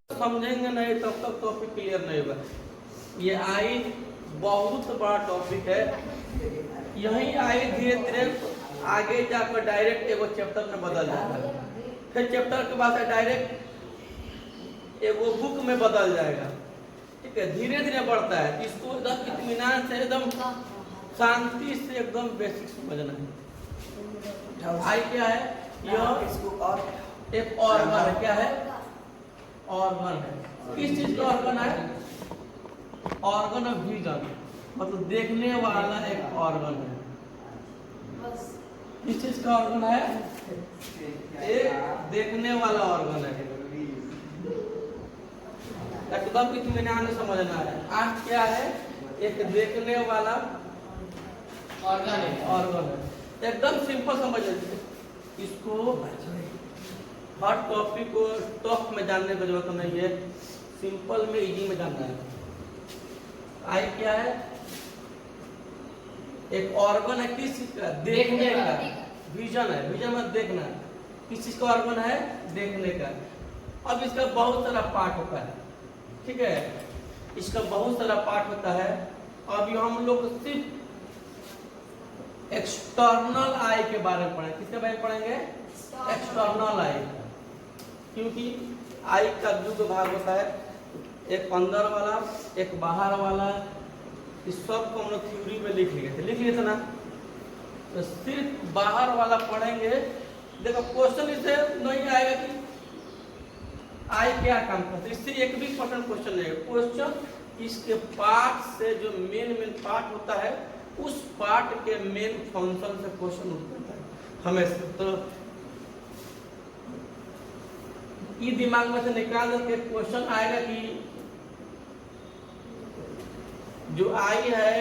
समझेंगे नहीं तब तक टॉपिक क्लियर नहीं होगा। ये आई बहुत बड़ा टॉपिक है। यही आई धीरे धीरे आगे जाकर डायरेक्ट एगो चैप्टर में बदल जाता है, फिर चैप्टर के बाद डायरेक्ट एगो बुक में बदल जाएगा। ठीक है, धीरे धीरे बढ़ता है। इसको एकदम इत्मीनान से, एकदम शांति से, एकदम बेसिक समझना है। आई क्या है? यह इसको और एक ऑर्गन है। क्या है? ऑर्गन है। किस चीज का ऑर्गन है? ऑर्गन ऑफ विजन, मतलब देखने वाला एक ऑर्गन है। किस चीज का ऑर्गन है? एक देखने वाला ऑर्गन है। एकदम इत्मीनान से समझना है। आंख क्या है? एक देखने वाला ऑर्गन है। ऑर्गन है, एकदम सिंपल समझ लीजिए इसको। हर टॉपिक को टॉप में जानने की जरूरत नहीं है, सिंपल में, इजी में जानना है। आई क्या है? एक ऑर्गन है। किस चीज का? देखने का। विजन है, विजन में देखना। किस चीज का ऑर्गन है? देखने का। अब इसका बहुत सारा पार्ट होता है। ठीक है, इसका बहुत सारा पार्ट होता है। अभी हम लोग सिर्फ एक्सटर्नल आई के बारे में पढ़ेंगे। किसके बारे में पढ़ेंगे? एक्सटर्नल आई। क्योंकि आई का दो भाग होता है, एक अंदर वाला, एक बाहर वाला। इस सब को हम लोग थ्योरी में लिख लिए थे ना। तो सिर्फ बाहर वाला पढ़ेंगे। देखो क्वेश्चन इसे नहीं आएगा कि आई क्या काम करता है, इससे एक भी क्वेश्चन नहीं है। क्वेश्चन इसके पार्ट से, जो मेन पार्ट होता है, उस पार्ट के मेन फंक्शन से क्वेश्चन उठता है हमेशा। तो ये दिमाग में से निकाल करके क्वेश्चन आएगा कि जो आई है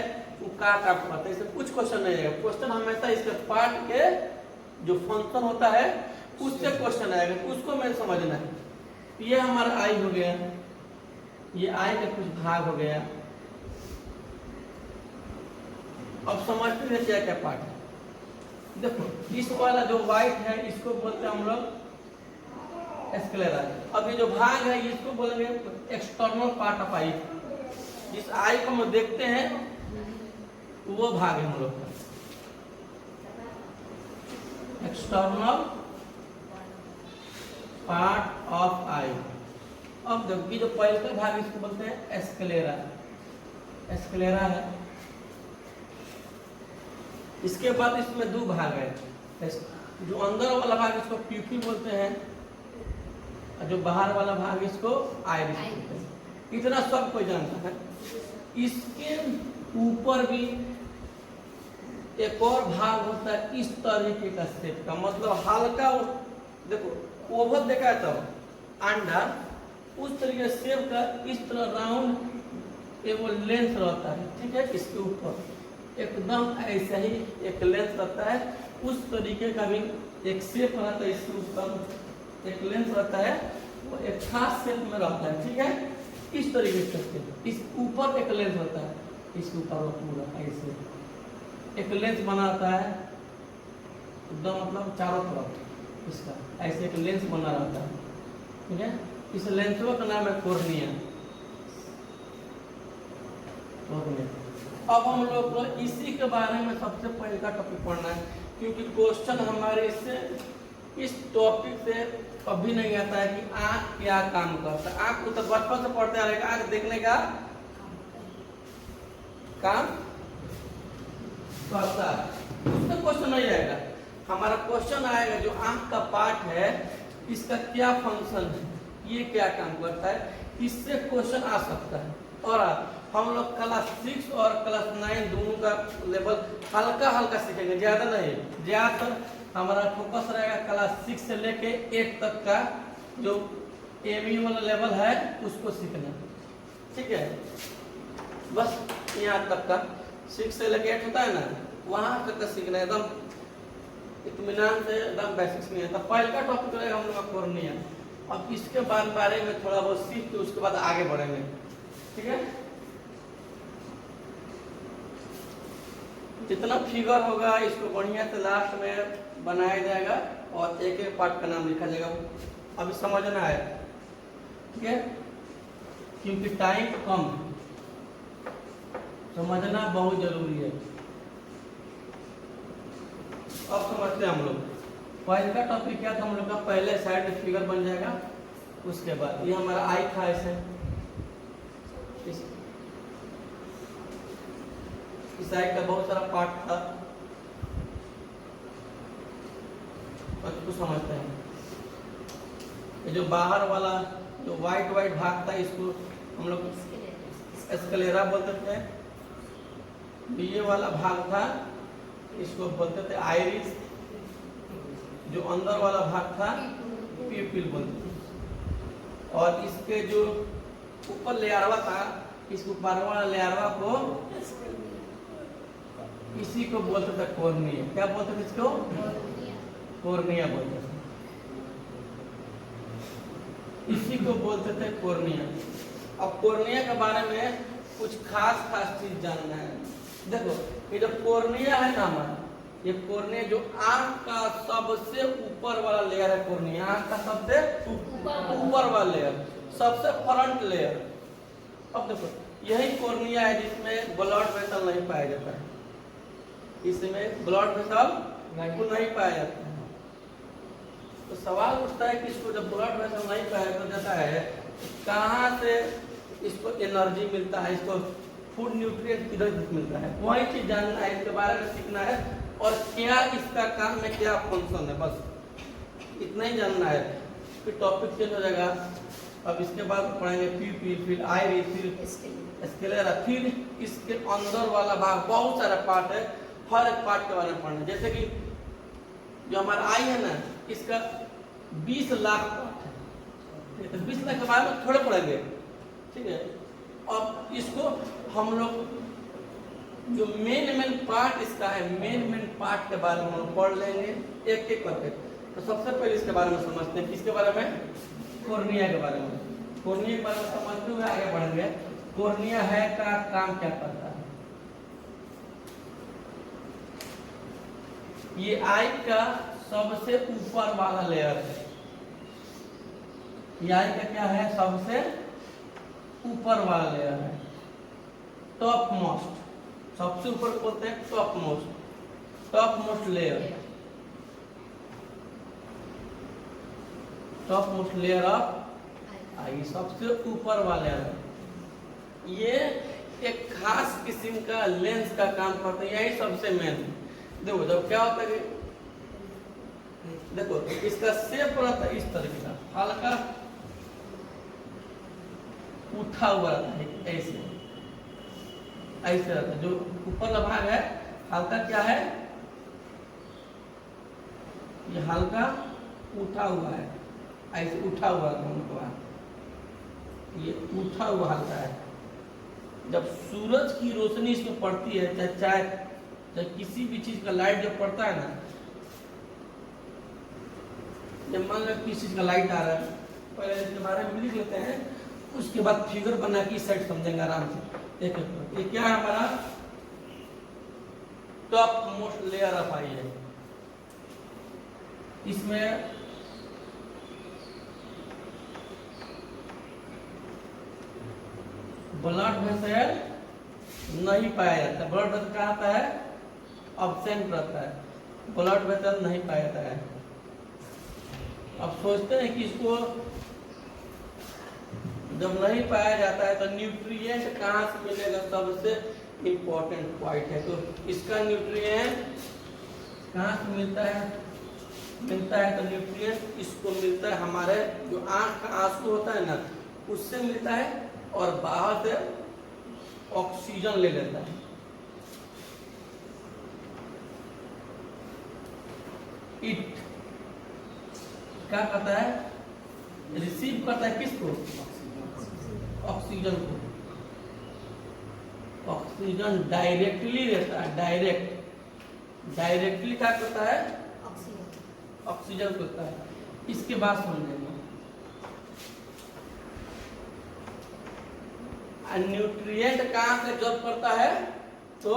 वो क्या काम करता है। इससे कुछ क्वेश्चन नहीं आएगा। क्वेश्चन हमेशा इसके पार्ट के जो फंक्शन होता है उससे क्वेश्चन आएगा, उसको मैं समझना है। ये हमारा आई हो गया, ये आई का कुछ भाग हो गया। अब समझते हैं क्या क्या पार्ट है। देखो इस वाला जो व्हाइट है इसको बोलते हैं हम लोग स्क्लेरा। अब ये जो भाग है इसको बोलेंगे एक्सटर्नल पार्ट ऑफ आई। जिस आई को हम देखते हैं वो भाग है हम लोग का एक्सटर्नल पार्ट ऑफ आई। अब जबकि जो पहले भाग इसको बोलते हैं स्क्लेरा। स्क्लेरा है। इसके बाद इसमें दो भाग है। जो अंदर वाला भाग इसको प्यूपी बोलते हैं, और जो बाहर वाला भाग इसको आइरिस बोलते हैं। इतना सब कोई जानता है। इसके ऊपर भी एक और भाग होता है इस तरीके का शेप का, मतलब हल्का। देखो ओवल देखा है तब अंडा, उस तरीके शेप का इस तरह राउंड एक वो लेंस रहता है। ठीक है, इसके ऊपर एकदम ऐसा ही एक लेंस रहता है। उस तरीके का भी एक शेप रहता है। इसके ऊपर एक लेंस रहता है, वो एक खास शेप में रहता है। ठीक है, इस तरीके से इस ऊपर एक लेंस होता है, इसके ऊपर वो पूरा ऐसे एक लेंस बना रहता है एकदम, मतलब चारों तरफ इसका ऐसे एक लेंस बना रहता है। ठीक है, इस लेंस का नाम है कॉर्निया। अब हम लोग को इसी के बारे में सबसे पहले का टॉपिक पढ़ना है, क्योंकि क्वेश्चन हमारे इससे, इस टॉपिक से कभी नहीं आता है कि आँख क्या काम करता है। आँख को तो बचपन से पढ़ते आ रहे, आँख देखने का काम करता है, उसका क्वेश्चन नहीं आएगा। हमारा क्वेश्चन आएगा जो आँख का पार्ट है, इसका क्या फंक्शन है, ये क्या काम करता है, इससे क्वेश्चन आ सकता है। और हम लोग क्लास 6 और क्लास 9 दोनों का लेवल हल्का हल्का सीखेंगे, ज्यादा नहीं। ज्यादातर हमारा फोकस रहेगा क्लास 6 से लेके 8 तक का जो एमई वाला लेवल है उसको सीखना। ठीक है, बस यहाँ तक का 6 से लेके 8 होता है ना, वहाँ तक का सीखना एकदम इत्मीनान से, एकदम बेसिक्स में है। तो पहले का टॉपिक रहेगा हम लोग का कॉर्निया। अब इसके बारे में थोड़ा बहुत सीख के उसके बाद आगे बढ़ेंगे। ठीक है, जितना फिगर होगा इसको बढ़िया से लास्ट में बनाया जाएगा और एक एक पार्ट का नाम लिखा जाएगा। अभी समझना है ठीक है, क्योंकि टाइम कम है, समझना बहुत जरूरी है। अब समझते हैं हम लोग पहले का टॉपिक क्या था हम लोग का, पहले साइड में फिगर बन जाएगा, उसके बाद ये हमारा आई था ऐसे, इस साइड का बहुत सारा पार्ट था, उसको समझते हैं। ये जो बाहर वाला जो वाइट वाइट भाग था इसको हम लोग स्क्लेरा बोलते थे, ये वाला भाग था इसको बोलते थे आइरिस, जो अंदर वाला भाग था प्यूपिल बोलते थे, और इसके जो ऊपर लेयरवा था, इस ऊपर वाला लेयरवा को इसी को बोलते थे कॉर्निया। क्या बोलते थे इसको? कॉर्निया बोलते थे, इसी को बोलते थे कॉर्निया। अब कॉर्निया के बारे में कुछ खास चीज जानना है। देखो ये जो कॉर्निया है ना हमारा, ये कॉर्निया जो आंख का सबसे ऊपर वाला लेयर है, कॉर्निया आंख का सबसे ऊपर वाला लेयर, सबसे फ्रंट लेयर। अब देखो यही कॉर्निया है जिसमें ब्लड वेसल नहीं पाया जाता है, इसमें ब्लड वेसल नहीं पाया जाता है। तो सवाल उठता है कि इसको जब ब्लड वेसल नहीं पाया जाता है, कहाँ से इसको एनर्जी मिलता है, इसको फूड न्यूट्रिएंट किधर मिलता है, वही चीज जानना है, इसके बारे में सीखना है, और क्या इसका काम में क्या फंक्शन है, बस इतना ही जानना है। फिर टॉपिक चेंज हो जाएगा। अब इसके बाद पढ़ेंगे प्यूपिल, फिर आइरिस, फिर स्क्लेरा, फिर इसके अंदर वाला भाग, बहुत सारा पार्ट है, हर एक पार्ट के बारे में पढ़ना। जैसे कि जो हमारा आई है ना, इसका 20 लाख पार्ट है, तो 20 लाख के बारे में थोड़े पढ़ेंगे, ठीक है। अब इसको हम लोग जो मेन पार्ट इसका है, मेन पार्ट के बारे में हम पढ़ लेंगे एक एक करके। तो सबसे पहले इसके बारे में समझते हैं, किसके बारे में? कॉर्निया के बारे में। कॉर्निया के बारे में समझते हुए आगे बढ़ेंगे। कॉर्निया है का काम क्या करता है? ये आई का सबसे ऊपर वाला लेयर है, ये आई का क्या है? सबसे ऊपर वाला लेयर है, टॉप मोस्ट, सबसे ऊपर बोलते हैं topmost layer, topmost layer of eye, सबसे ऊपर वाले है। ये एक खास किस्म का लेंस का काम करता है, यही सबसे मेन। देखो जब क्या होता है कि देखो इसका शेप रहता है इस तरीके का, हल्का उठा हुआ रहता है, ऐसे ऐसे रहता है। जो ऊपर का भाग है हल्का क्या है, ये हल्का उठा हुआ है, ऐसे उठा हुआ है, ये उठा हुआ हल्का है। जब सूरज की रोशनी इस पर पड़ती है, चाहे किसी भी चीज का लाइट जब पड़ता है ना, जब मान लो किसी चीज का लाइट आ रहा है, पहले इसके बारे में लिख लेते हैं, उसके बाद फिगर बना के इस साइड समझेंगे आराम से। देखो ये क्या है हमारा? टॉप मोस्ट लेयर ऑफ आई है। इसमें ब्लड वेसल नहीं पाया जाता, ब्लड वेसल कहाँ आता है? एब्सेंट रहता है, ब्लड वेसल नहीं पाया जाता है। अब सोचते हैं कि इसको जब नहीं पाया जाता है तो न्यूट्रिएंट कहाँ से मिलेगा? सबसे इम्पोर्टेंट पॉइंट है। तो इसका न्यूट्रिएंट कहाँ से मिलता है? तो न्यूट्रिएंट इसको मिलता है हमारे जो आंख का आंसू होता है ना, उससे मिलता है, और बाहर से ऑक्सीजन ले लेता है। इट क्या करता है? रिसीव करता है किसको? ऑक्सीजन को। ऑक्सीजन डायरेक्टली रहता है, डायरेक्टली क्या करता है? ऑक्सीजन करता है। इसके बाद समझेंगे न्यूट्रिएंट कहाँ से जब करता है? तो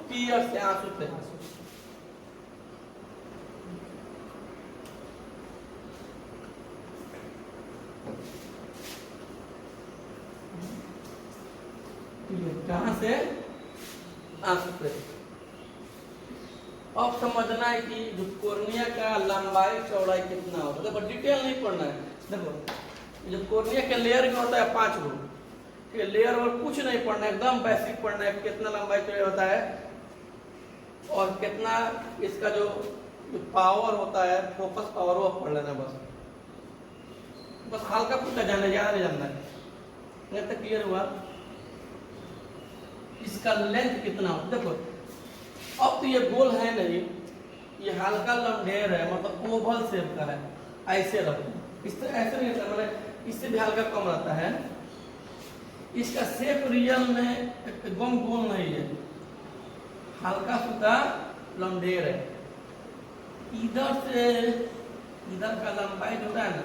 टीयर से, आंसू से। से आंख पे। अब समझना है कि जो कॉर्निया का लंबाई चौड़ाई कितना होता है। देखो डिटेल नहीं पढ़ना है। देखो जो कॉर्निया के लेयर में होता है 5 गो, ठीक है। लेयर और कुछ नहीं पढ़ना है, एकदम बेसिक पढ़ना है। कितना लंबाई चौड़ाई होता है और कितना इसका जो पावर होता है, फोकस पावर, वो पढ़ लेना बस। बस हल्का फुल्का जानना, ज्यादा नहीं जानना है। नहीं तो क्लियर हुआ। इसका लेंथ कितना हो, देखो अब तो ये गोल है नहीं, ये हल्का लंबेर है, मतलब ओवल शेप का है। ऐसे रखो, इस तरह ऐसे नहीं रहता, मतलब इससे भी हल्का कम रहता है। इसका शेप रियल में एकदम गोल नहीं है, हल्का फुल्का लंबेर है। इधर से इधर का लंबाई जो है ना,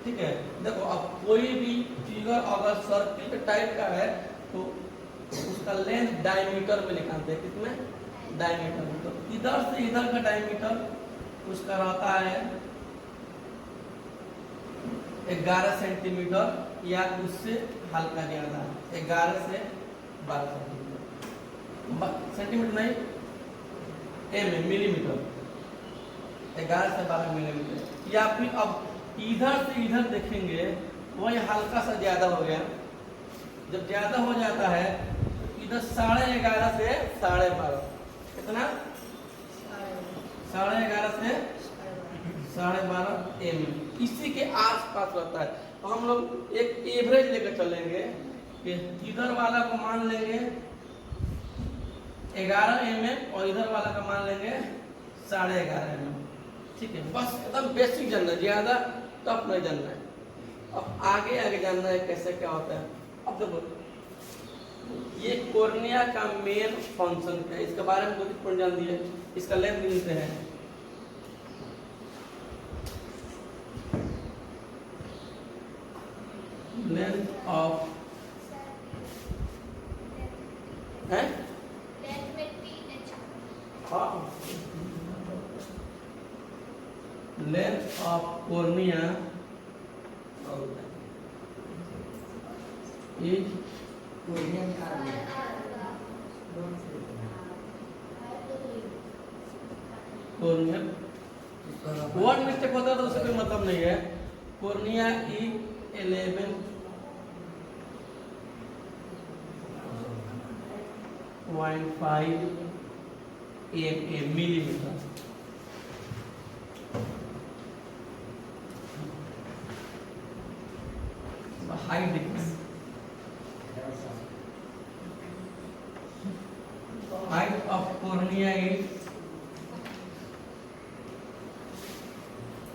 ठीक है। देखो अब कोई भी फिगर अगर सर्किल टाइप का है तो उसका लेंथ डायमीटर में निकालते हैं। कितने? डायमीटर में। तो इधर से इधर का डायमीटर उसका रहता है 11 सेंटीमीटर या उससे हल्का ज्यादा, 11 से 12 सेंटीमीटर नहीं, मिलीमीटर, 11 से 12 मिलीमीटर। या फिर अब इधर से इधर देखेंगे, वही हल्का सा ज्यादा हो गया। जब ज्यादा हो जाता है तो इधर 11.5 से 12.5, कितना? 11.5 से 12.5 mm, इसी के आसपास रहता है। तो हम लोग एक एवरेज लेकर चलेंगे कि इधर वाला को मान लेंगे 11 mm और इधर वाला का मान लेंगे 11.5 mm, ठीक है। बस एकदम बेसिक जानना है, ज्यादा टफ नहीं जानना है। अब आगे आगे जानना है कैसे क्या होता है। अब देखो ये कॉर्निया का मेन फंक्शन क्या है, इसके बारे में कुछ पढ़ जान दिए। इसका लेंथ गिनते हैं। लेंथ ऑफ है, length of cornea is cornea. Word mistake होता है तो उससे कोई मतलब नहीं है। Cornea is 11.5 millimetre. Height difference, height of cornea is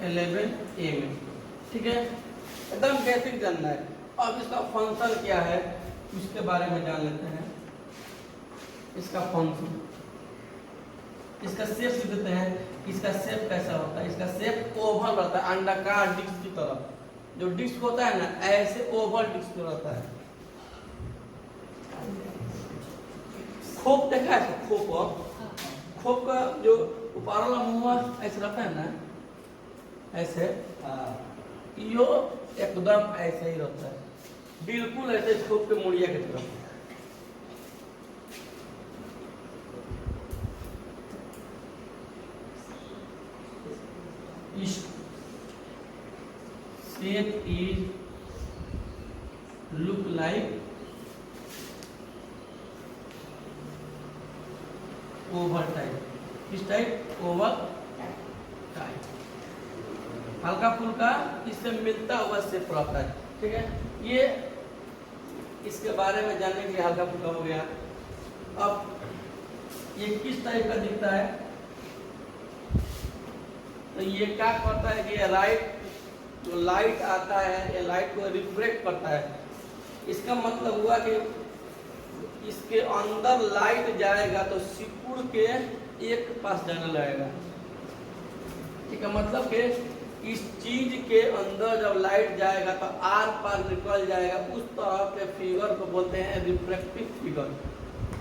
11 mm, ठीक है। एकदम बेसिक जानना है। अब इसका फंक्शन क्या है उसके बारे में जान लेते हैं। इसका फंक्शन, इसका शेप लिख देते हैं। इसका शेप कैसा होता है? इसका शेप ओवल रहता है, अंडाकार डिस्क की तरह। जो डिस्क होता है ना, ऐसे ओवल डिस्क रहता है। खोप देखा है? खोप का जो ऊपर वाला मुंह ऐसे रहता है ना, ऐसे यो एकदम ऐसे ही रहता है, बिल्कुल ऐसे खोप के मुड़िया की तरफ। Shape is look like oval type, किस टाइप? ओवल टाइप, हल्का फुल्का इससे मिलता हुआ शेप रहता है, ठीक है। ये इसके बारे में जानने के लिए हल्का फुल्का हो गया। अब ये किस टाइप का दिखता है? तो ये क्या करता है कि राइट जो लाइट आता है, ये लाइट को रिफ्लेक्ट करता है। इसका मतलब हुआ कि इसके अंदर लाइट जाएगा तो सिकुड़ के एक पास जाने लगेगा, ठीक है। मतलब कि इस चीज के अंदर जब लाइट जाएगा तो आर पार निकल जाएगा। उस तरह के फिगर को बोलते हैं रिफ्लेक्टिव फिगर,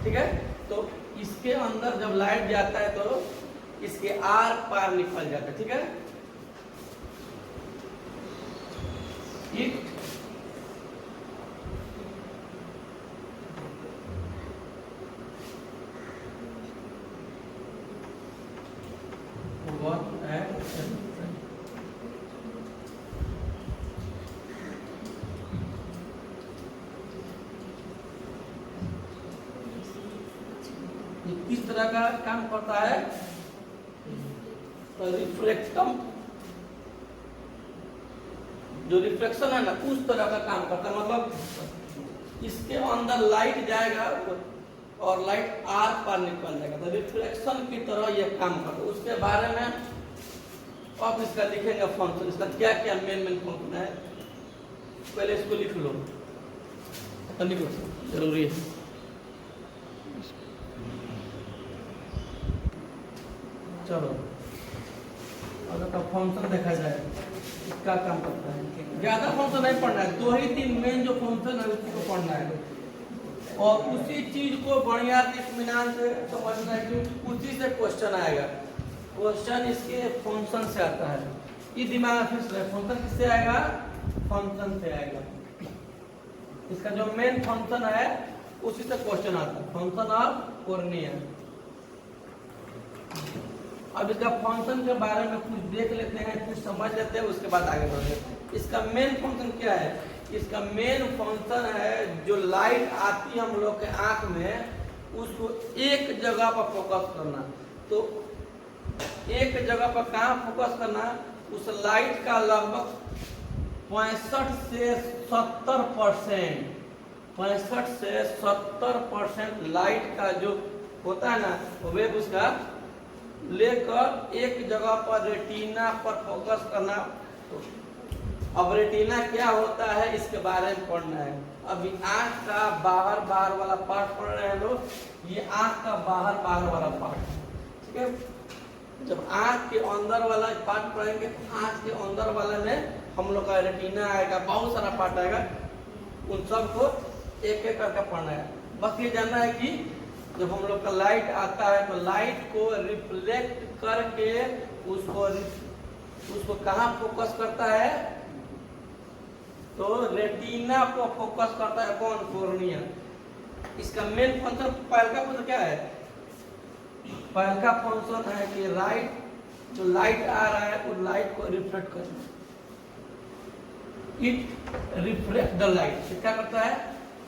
ठीक है। तो इसके अंदर जब लाइट जाता है तो इसके आर पार निकल जाता है, ठीक है। तरह का काम करता है, रिफ्लेक्टम, जो रिफ्लेक्शन है ना उस तरह का काम करता है। मतलब इसके अंदर लाइट जाएगा और लाइट आर पार निकल जाएगा, तो रिफ्लेक्शन की तरह ये काम करता है। उसके बारे में अब इसका लिखेंगे फंक्शन, इसका क्या क्या मेन फंक्शन है, पहले इसको लिख लो, लिखो जरूरी है। चलो अगर का फंक्शन देखा जाए इसका काम करता है, ज्यादा फंक्शन नहीं पढ़ना है, 2 ही 3 मेन जो फंक्शन है उसी को पढ़ना है और उसी चीज को बढ़िया इत्मीनान से समझना है, क्योंकि उसी से क्वेश्चन आएगा। क्वेश्चन इसके फंक्शन से आता है, ये दिमाग में फिक्स रहे, फंक्शन किससे आएगा, फंक्शन से आएगा। इसका जो मेन फंक्शन है उसी से क्वेश्चन आता है, फंक्शन ऑफ कॉर्निया। अब इसका फंक्शन के बारे में कुछ देख लेते हैं, कुछ समझ लेते हैं, उसके बाद आगे बढ़ते। इसका मेन फंक्शन क्या है, इसका मेन फंक्शन है जो लाइट आती है हम लोग के आंख में उसको एक जगह पर फोकस करना। तो एक जगह पर कहाँ फोकस करना, उस लाइट का लगभग 65 से 70%, 65 से 70% लाइट का जो होता है ना वेव उसका लेकर एक जगह पर रेटिना पर फोकस करना। तो अब रेटिना क्या होता है इसके बारे में पढ़ना है। अभी आंख का बाहर वाला पार्ट पढ़ रहे हैं लोग, ये आंख का बाहर वाला पार्ट, ठीक है। जब आंख के अंदर वाला पार्ट पढ़ेंगे तो आंख के अंदर वाले में हम लोग का रेटिना आएगा, बहुत सारा पार्ट आएगा, उन सबको एक एक करके पढ़ना है। बस ये जानना है कि जब हम लोग का लाइट आता है तो लाइट को रिफ्लेक्ट करके उसको कहाँ फोकस करता है, तो रेटिना को फोकस करता है, कौन, कॉर्निया। इसका मेन फंक्शन पहला फंक्शन क्या है, पहला फंक्शन है कि जो लाइट आ रहा है उस लाइट को रिफ्लेक्ट करना, इट रिफ्लेक्ट द लाइट। क्या करता है,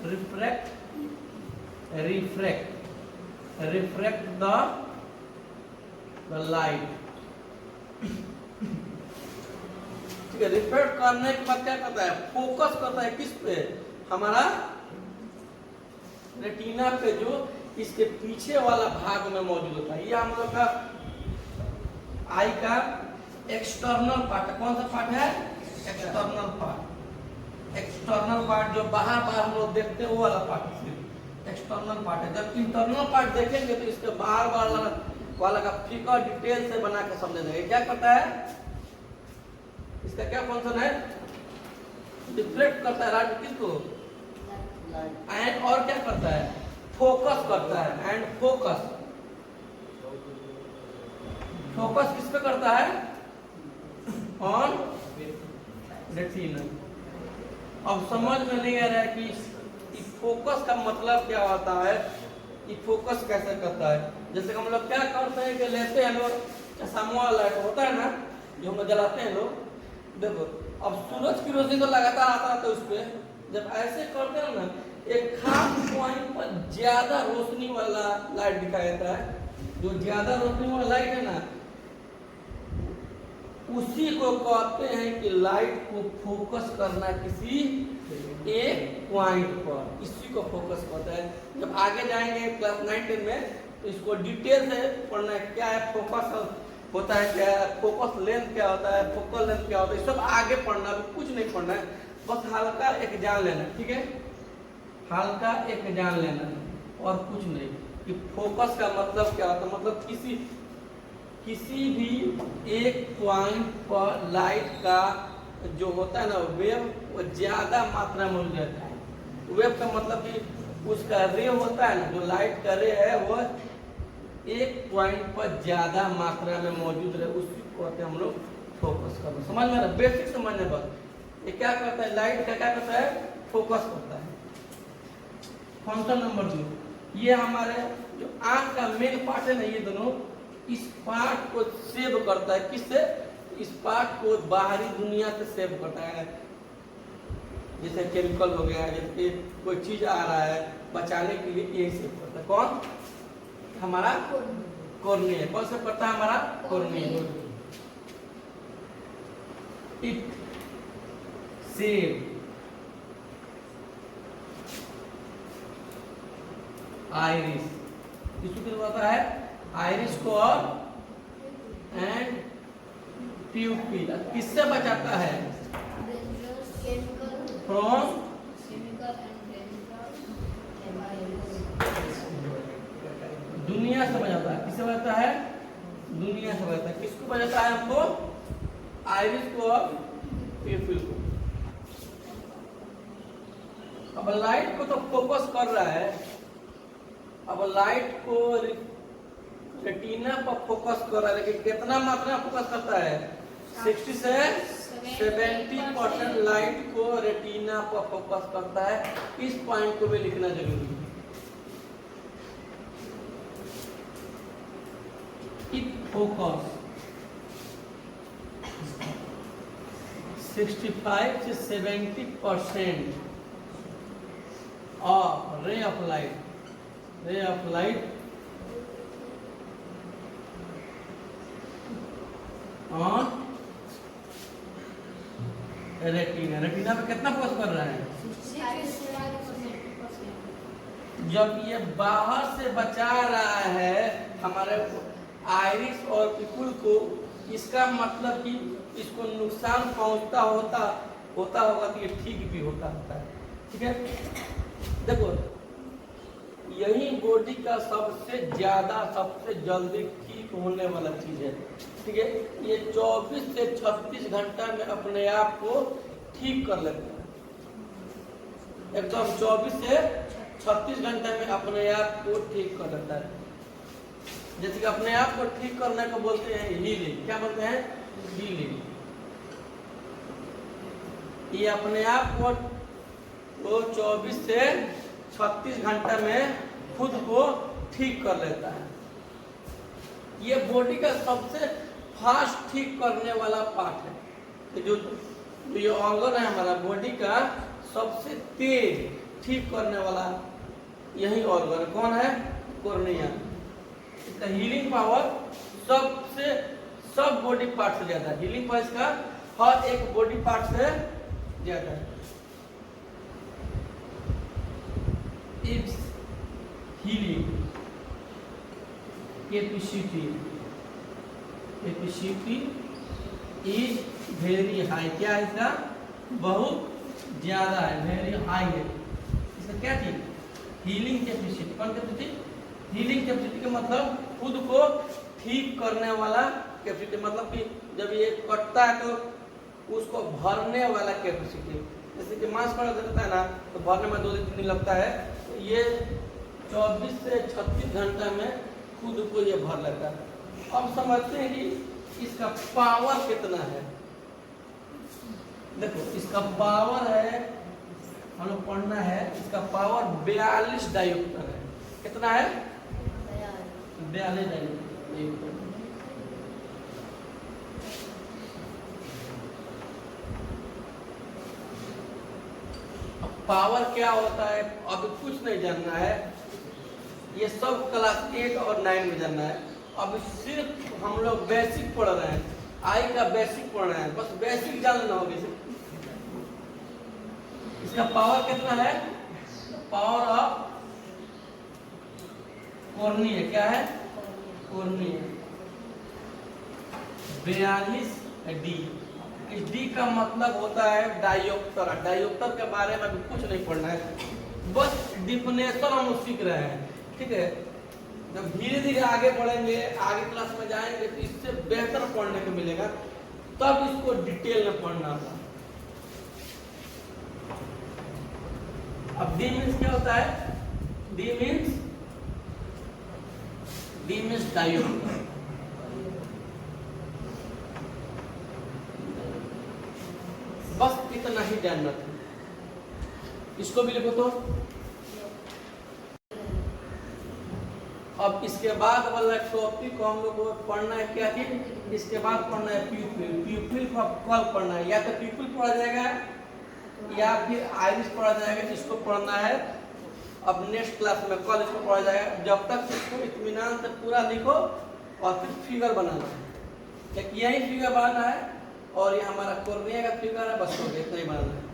रिफ्रेक्ट द लाइट, ठीक है। रिफ्लेक्ट करने के बाद क्या करता है, फोकस करता है किस पे, हमारा रेटिना पे, जो इसके पीछे वाला भाग में मौजूद होता है। ये हम लोग का आई का एक्सटर्नल पार्ट है। कौन सा पार्ट है, एक्सटर्नल पार्ट। एक्सटर्नल पार्ट जो बाहर हम लोग देखते हैं वो वाला पार्ट एक्सटर्नल पार्ट है। जब इंटरनल पार्ट देखेंगे तो इसके बाहर वाला का फिगर डिटेल से बना के समझेंगे। क्या करता है, इसका क्या फंक्शन है, रिफ्लेक्ट करता है लाइट किसको, एंड और क्या करता है, फोकस करता है। एंड फोकस किस पे करता है, ऑन रेटिना। अब समझ में नहीं आ रहा है कि फोकस का मतलब क्या होता है, कि फोकस कैसे करता है। जैसे हम लोग क्या करते हैं कि लेते हैं लोग चश्मा लाइट होता है ना जो हम जलाते हैं लोग, देखो अब सूरज की रोशनी तो लगातार आता है, तो उस पर जब ऐसे करते हैं ना एक खास पॉइंट पर ज्यादा रोशनी वाला लाइट दिखाई देता है। जो ज्यादा रोशनी वाला लाइट है ना उसी को कहते हैं कि लाइट को फोकस करना किसी एक पॉइंट पर, इसी को फोकस करता है। जब आगे जाएंगे क्लास 9-10 में तो इसको डिटेल से पढ़ना है, क्या है फोकस होता है, क्या है फोकस लेंथ, क्या होता है फोकल लेंथ, क्या होता है, सब आगे पढ़ना, कुछ नहीं पढ़ना है, बस हल्का एक जान लेना, ठीक है, हल्का एक जान लेना और कुछ नहीं। कि फोकस का मतलब क्या होता है, मतलब किसी भी एक पॉइंट पर लाइट का जो होता है ना वेव वो ज्यादा मात्रा में मौजूद रहता है। वेव का मतलब कि उसका रे होता है ना, जो लाइट का रे है वो एक पॉइंट पर ज्यादा मात्रा में मौजूद रहे, उसी को कहते हैं हम लोग फोकस करना। समझ में आ रहा, बेसिक समझने पर ये क्या करता है, लाइट का क्या करता है, फोकस करता है। फंक्शन नंबर 2, ये हमारे जो आंख का मेन पार्ट है ना, ये दोनों इस पार्ट को सेव करता है, किससे, इस पार्ट को बाहरी दुनिया से सेव करता है। जैसे केमिकल हो गया, जैसे कोई चीज आ रहा है बचाने के लिए यही सेव करता है, कौन, हमारा कॉर्निया। कौन सा पड़ता है हमारा कॉर्निया। इट सेव आइरिस, इसको क्या होता है आइरिस को एंड प्यूपिल। किससे बचाता है फ्रॉम दुनिया से बचाता है। किससे बचाता है दुनिया से बचाता है। किसको बचाता है हमको आइरिस को और प्यूपिल को। अब लाइट को तो फोकस कर रहा है, अब लाइट को रेटिना पर फोकस कर रहा है, लेकिन कितना मात्रा फोकस करता है 60 से 70% लाइट को रेटिना पर फोकस करता है। इस पॉइंट को भी लिखना जरूरी है। इट फोकस 65 से 70% of ray of light on retina पे कितना फोकस कर रहा है। जब ये बाहर से बचा रहा है हमारे आइरिस और पिपुल को, इसका मतलब कि इसको नुकसान पहुंचता होता होगा कि ये ठीक भी होता है। ठीक है, देखो यही बॉडी का सबसे ज्यादा सबसे जल्दी ठीक होने वाला चीज है। ठीक है, ये 24 से 36 घंटा में अपने आप को ठीक कर लेता है। एकदम 24 से 36 घंटे में अपने आप को ठीक कर लेता है। जैसे कि अपने आप को ठीक करने को बोलते हैं हीलिंग। क्या बोलते हैं हीलिंग। ये अपने आप को वो 24 से 36 घंटे में खुद को ठीक कर लेता है। ये बॉडी का सबसे फास्ट ठीक करने वाला पार्ट है। जो ये ऑर्गन है हमारा बॉडी का सबसे तेज ठीक करने वाला यही ऑर्गन कौन है कॉर्निया। इसका हीलिंग पावर सब बॉडी पार्ट से ज्यादा है। हीलिंग पावर इसका हर एक बॉडी पार्ट से ज्यादा है। Its healing capacity is very high। क्या है इसका बहुत ज्यादा है, वेरी हाई है। इसका क्या चीज हीलिंग कैपेसिटी। कौन कैपेसिटी हीलिंग कैपेसिटी का मतलब खुद को ठीक करने वाला कैपेसिटी। मतलब कि जब ये कटता है तो उसको भरने वाला कैपेसिटी। जैसे कि मांस पड़ा देता है ना तो भरने में 2-3 दिन लगता है, तो ये 24 से 36 घंटा में खुद को ये भर लेता है। अब समझते हैं कि इसका पावर कितना है। देखो इसका पावर है, हम लोग पढ़ना है, इसका पावर 42 डायोप्टर है। कितना है 42 डायोप्टर। पावर क्या होता है अभी कुछ नहीं जानना है, ये सब क्लास 8 और 9 में जानना है। अभी सिर्फ हम लोग बेसिक पढ़ रहे हैं, आई का बेसिक पढ़ रहे हैं, बस बेसिक जानना होगा। इसका पावर कितना है पावर ऑफ कॉर्निया। क्या है कॉर्निया 42 डी। इस डी का मतलब होता है डायोप्टर। डायोप्टर के बारे में अभी कुछ नहीं पढ़ना है, बस डिफिनेशन हम सीख रहे हैं। ठीक है, जब धीरे धीरे आगे बढ़ेंगे, आगे क्लास में जाएंगे तो इससे बेहतर पढ़ने को मिलेगा, तब इसको डिटेल में पढ़ना था। अब डी मीन्स क्या होता है डी मीन्स डायोप्टर। बस इतना ही जानना था। इसको भी लिखो तो। अब इसके बाद वाला टॉपिक को हम लोग को पढ़ना है क्या थी, इसके बाद पढ़ना है प्यूपिल। प्यूपिल को कल पढ़ना है, या तो प्यूपिल पढ़ा जाएगा या फिर आइरिस पढ़ा जाएगा। इसको पढ़ना है अब नेक्स्ट क्लास में कल इसको पढ़ा जाएगा। जब तक इसको इत्मीनान से पूरा लिखो और फिर फिगर बनाना है। एक यही फिगर बनाना है और ये हमारा कोर्निया का फिगर है, बस हो गया, इतना ही बनाना है।